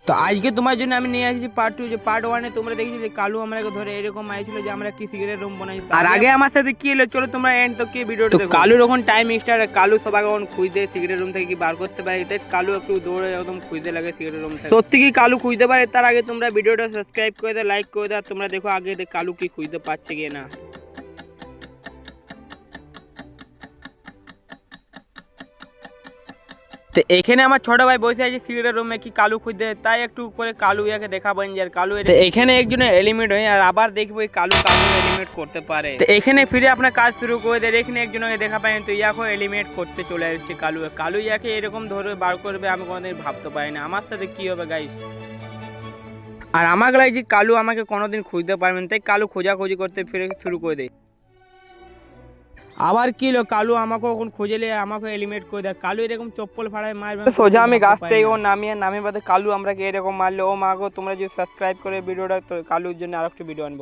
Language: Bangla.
তো আজকে তোমার জন্য আমি নিয়ে আসছি পার্ট 2। যে পার্ট 1 এ তোমরা দেখেছো যে কালু আমাকে ধরে এরকম মাইছিল যে আমরা কি সিগারেট রুম বানাই, আর আগে আমার সাথে কি হলো চলো তোমরা এন্ড তো কি ভিডিওটা দেখো। কালুর এখন টাইম স্টার্ট, কালু সবাইকে এখন খুঁজতে সিগারেট রুম থেকে কি বার করতে পারে, তাই কালু একটু দৌড়ে একদম খুঁজতে লাগে সিগারেট রুম থেকে। সত্যি কি কালু খুঁজতে পারে? তার আগে তোমরা ভিডিওটা সাবস্ক্রাইব করে দাও, লাইক করে দাও, তোমরা দেখো আগে কালু কি খুঁজতে পারছে কি না। তো এখানে আমার ছোট ভাই বসে আছে সিগারেট রুমে, কি কালু খুঁজতে, তাই একটু করে কালু ইয়াকে দেখাবেন যে কালু এখানে একজনের এলিমেন্ট হয়, আর আবার দেখবো কালু এলিমেন্ট করতে পারে। তো এখানে ফিরে আপনার কাজ শুরু করে দেয়। এখানে একজনকে দেখা পাই, তো ইয়াকে এলিমেন্ট করতে চলে আসছে কালু ইয়াকে এরকম ধরে বার করবে আমি কোনোদিন ভাবতে পারি না। আমার সাথে কি হবে গাইস, আর আমাকে লাগে যে কালু আমাকে কোনোদিন খুঁজতে পারবেন, তাই কালু খোঁজাখুঁজি করতে ফিরে শুরু করে দেয়। আবার কি হলো, কালু আমাকে এখন খুঁজে আমাকে এলিমিনেট করে দেয়। কালু এরকম চপ্পল ফাড়ায় মারবে সোজা আমি গাছ থেকে ও নামিয়ে বাদে কালু আমরা এরকম মারলে ও মাগো। তোমরা যদি সাবস্ক্রাইব করে ভিডিওটা, তো কালুর জন্য আরেকটা ভিডিও আনবো।